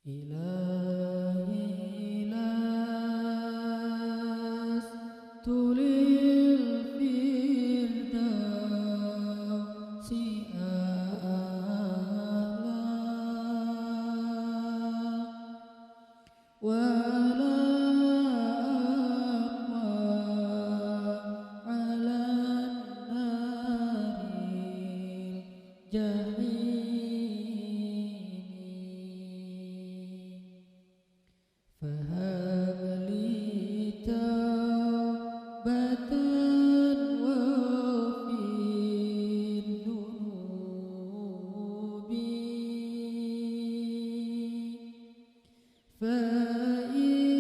إلهي لست للفردوس أعلى ولا أقوى على النار الجحيم فهب لي توبة واغفر ذنوبي فإنك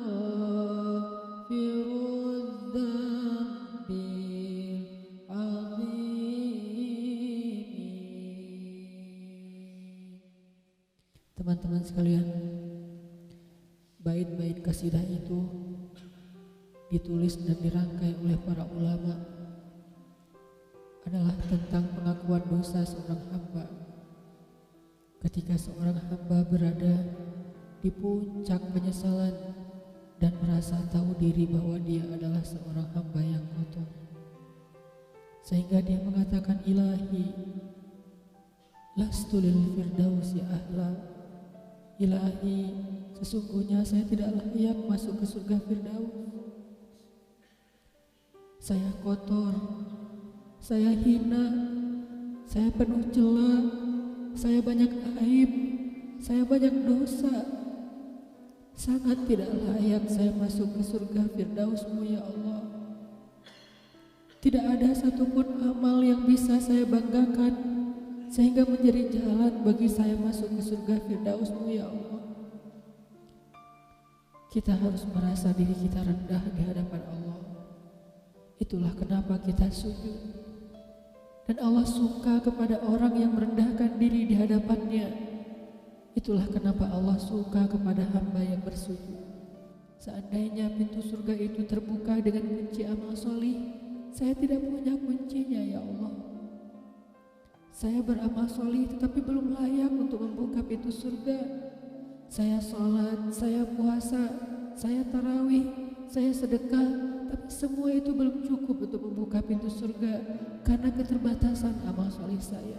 غافر الذنب العظيم. Teman-teman sekalian, bait-bait kasidah itu ditulis dan dirangkai oleh para ulama adalah tentang pengakuan dosa seorang hamba. Ketika seorang hamba berada di puncak penyesalan dan merasa tahu diri bahwa dia adalah seorang hamba yang kotor, sehingga dia mengatakan, Ilahi lastu lil firdausi ahla. Ilahi, sesungguhnya saya tidak layak masuk ke surga Firdaus. Saya kotor, saya hina, saya penuh cela, saya banyak aib, saya banyak dosa. Sangat tidak layak saya masuk ke surga Firdaus-Mu ya Allah. Tidak ada satupun amal yang bisa saya banggakan sehingga menjadi jalan bagi saya masuk ke surga Firdaus-Mu ya Allah. Kita harus merasa diri kita rendah di hadapan Allah. Itulah kenapa kita sujud. Dan Allah suka kepada orang yang merendahkan diri di hadapannya. Itulah kenapa Allah suka kepada hamba yang bersujud. Seandainya pintu surga itu terbuka dengan kunci amal solih, saya tidak punya kuncinya ya Allah. Saya beramal solih tetapi belum layak untuk membuka pintu surga. Saya sholat, saya puasa, saya tarawih, saya sedekah, tapi semua itu belum cukup untuk membuka pintu surga karena keterbatasan amal solih saya.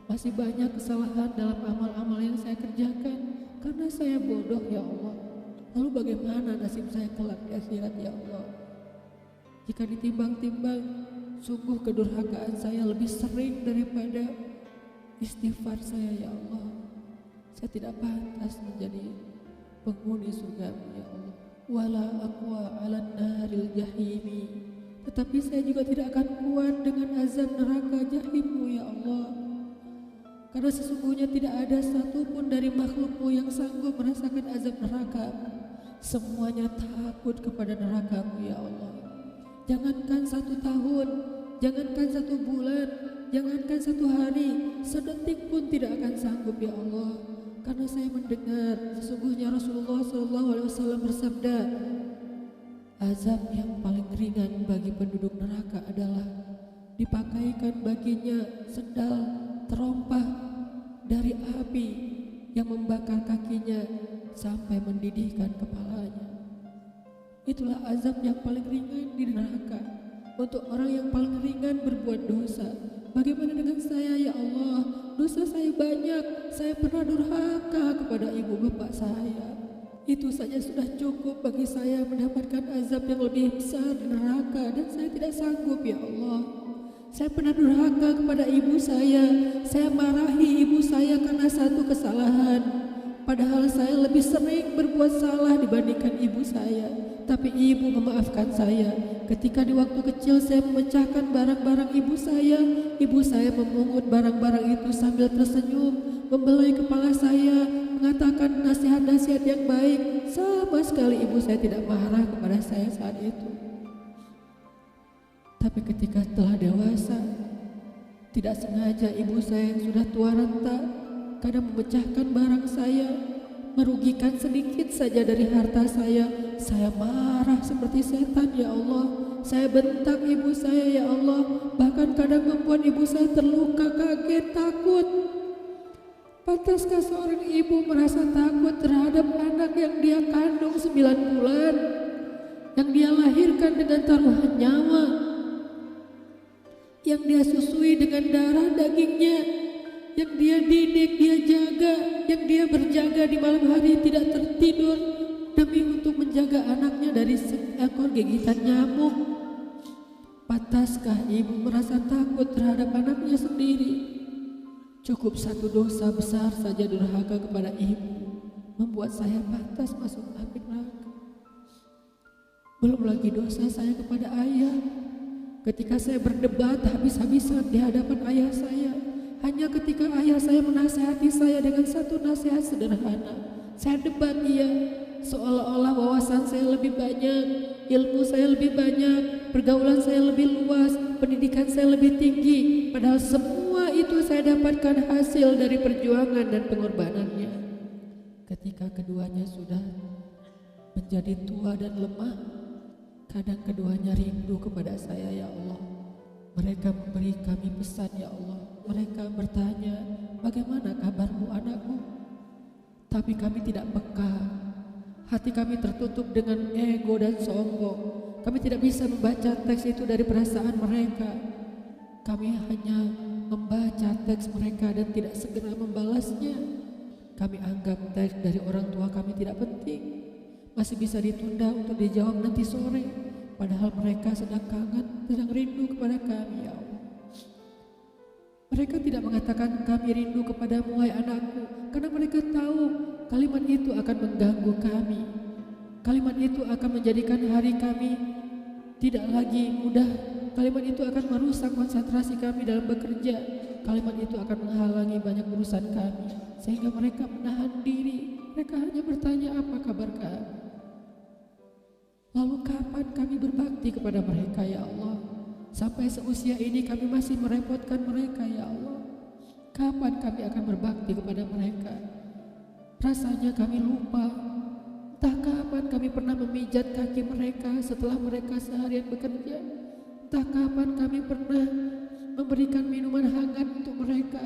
Masih banyak kesalahan dalam amal-amal yang saya kerjakan karena saya bodoh ya Allah. Lalu bagaimana nasib saya kelak di akhirat ya Allah? Jika ditimbang-timbang, sungguh kedurhakaan saya lebih sering daripada istighfar saya ya Allah. Saya tidak pantas menjadi penghuni surga-Mu ya Allah. Wala aqwa 'alan naril jahimi. Tetapi saya juga tidak akan kuat dengan azab neraka jahim-Mu ya Allah. Karena sesungguhnya tidak ada satupun dari makhluk-Mu yang sanggup merasakan azab neraka. Semuanya takut kepada neraka-Mu ya Allah. Jangankan 1 tahun, jangankan 1 bulan, jangankan 1 hari, sedetik pun tidak akan sanggup ya Allah. Karena saya mendengar sesungguhnya Rasulullah SAW bersabda, azab yang paling ringan bagi penduduk neraka adalah dipakaikan baginya sendal terompah dari api yang membakar kakinya sampai mendidihkan kepalanya. Itulah azab yang paling ringan di neraka untuk orang yang paling ringan berbuat dosa. Bagaimana dengan saya ya Allah? Dosa saya banyak, saya pernah durhaka kepada ibu bapak saya. Itu saja sudah cukup bagi saya mendapatkan azab yang lebih besar di neraka, dan saya tidak sanggup ya Allah. Saya pernah durhaka kepada ibu saya marahi ibu saya karena satu kesalahan. Padahal saya lebih sering berbuat salah dibandingkan ibu saya. Tapi ibu memaafkan saya. Ketika di waktu kecil saya memecahkan barang-barang ibu saya memungut barang-barang itu sambil tersenyum, membelai kepala saya, mengatakan nasihat-nasihat yang baik. Sama sekali ibu saya tidak marah kepada saya saat itu. Tapi ketika telah dewasa, tidak sengaja ibu saya yang sudah tua renta kadang memecahkan barang saya, merugikan sedikit saja dari harta saya marah seperti setan ya Allah. Saya bentak ibu saya ya Allah, bahkan kadang membuat ibu saya terluka, kaget, takut. Pantaskah seorang ibu merasa takut terhadap anak yang dia kandung 9 bulan, yang dia lahirkan dengan taruhan nyawa, yang dia susui dengan darah dagingnya, yang dia didik, dia jaga, yang dia berjaga di malam hari tidak tertidur demi untuk menjaga anaknya dari seekor gigitan nyamuk? Pantaskah ibu merasa takut terhadap anaknya sendiri? Cukup satu dosa besar saja durhaka kepada ibu membuat saya pantas masuk api neraka. Belum lagi dosa saya kepada ayah. Ketika saya berdebat habis-habisan di hadapan ayah saya, hanya ketika ayah saya menasihati saya dengan satu nasihat sederhana, saya debat dia, seolah-olah wawasan saya lebih banyak, ilmu saya lebih banyak, pergaulan saya lebih luas, pendidikan saya lebih tinggi, padahal semua itu saya dapatkan hasil dari perjuangan dan pengorbanannya. Ketika keduanya sudah menjadi tua dan lemah, kadang keduanya rindu kepada saya, ya Allah. Mereka memberi kami pesan, ya Allah. Mereka bertanya, bagaimana kabarmu anakku? Tapi kami tidak peka. Hati kami tertutup dengan ego dan sombong. Kami tidak bisa membaca teks itu dari perasaan mereka. Kami hanya membaca teks mereka dan tidak segera membalasnya. Kami anggap teks dari orang tua kami tidak penting, masih bisa ditunda untuk dijawab nanti sore. Padahal mereka sedang kangen, sedang rindu kepada kami, ya Allah. Mereka tidak mengatakan kami rindu kepadamu, wahai anakku, karena mereka tahu kalimat itu akan mengganggu kami. Kalimat itu akan menjadikan hari kami tidak lagi mudah. Kalimat itu akan merusak konsentrasi kami dalam bekerja. Kalimat itu akan menghalangi banyak urusan kami, sehingga mereka menahan diri. Mereka hanya bertanya, apa kabar kami? Lalu kapan kami berbakti kepada mereka, ya Allah? Sampai seusia ini kami masih merepotkan mereka, ya Allah. Kapan kami akan berbakti kepada mereka? Rasanya kami lupa. Entah kapan kami pernah memijat kaki mereka setelah mereka seharian bekerja. Entah kapan kami pernah memberikan minuman hangat untuk mereka.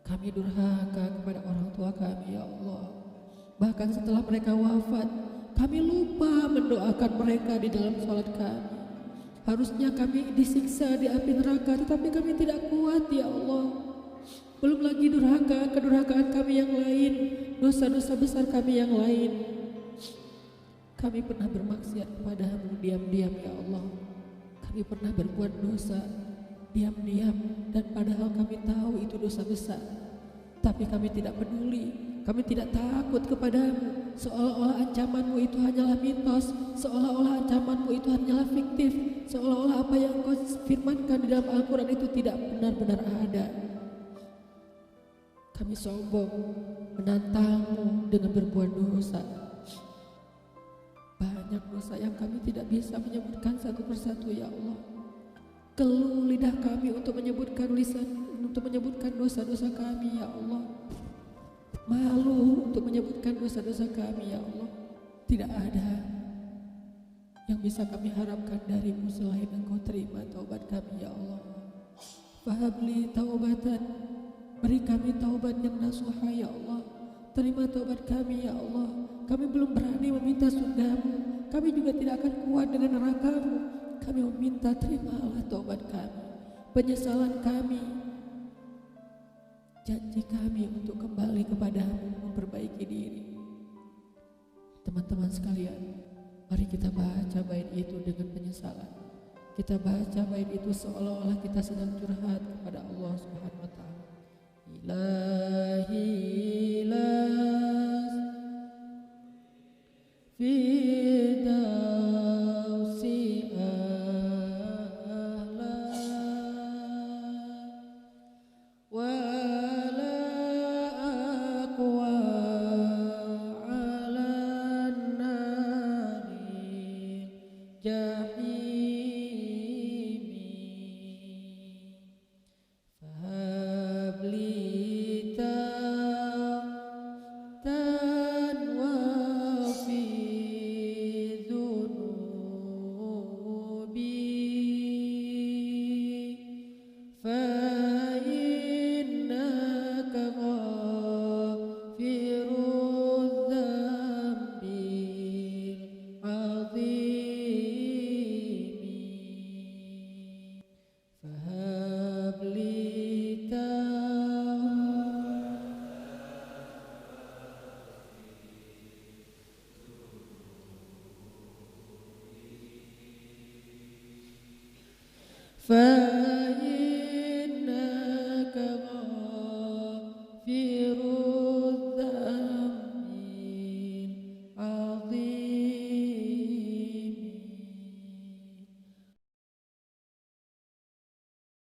Kami durhaka kepada orang tua kami, ya Allah. Bahkan setelah mereka wafat, kami lupa mendoakan mereka di dalam sholat kami. Harusnya kami disiksa di api neraka, tetapi kami tidak kuat, ya Allah. Belum lagi kedurhakaan kami yang lain, dosa-dosa besar kami yang lain. Kami pernah bermaksiat kepadamu diam-diam, ya Allah. Kami pernah berbuat dosa diam-diam, dan padahal kami tahu itu dosa besar. Tapi kami tidak peduli. Kami tidak takut kepadamu, seolah-olah ancamanmu itu hanyalah mitos, seolah-olah ancamanmu itu hanyalah fiktif, seolah-olah apa yang kau firmankan di dalam Al-Quran itu tidak benar-benar ada. Kami sombong, menantangmu dengan berbuat dosa. Banyak dosa yang kami tidak bisa menyebutkan satu persatu, ya Allah. Keluh lidah kami untuk menyebutkan dosa-dosa kami, ya Allah. Malu untuk menyebutkan dosa-dosa kami, ya Allah. Tidak ada yang bisa kami harapkan darimu selain Engkau terima taubat kami, ya Allah. Fahabli taubatan, beri kami taubat yang nasuha, ya Allah. Terima taubat kami, ya Allah. Kami belum berani meminta surgamu, kami juga tidak akan kuat dengan nerakamu. Kami meminta, terimalah taubat kami, penyesalan kami, janji kami untuk kembali kepadamu, memperbaiki diri. Teman-teman sekalian, mari kita baca bait itu dengan penyesalan. Kita baca bait itu seolah-olah kita sedang curhat kepada Allah Subhanahu wa taala.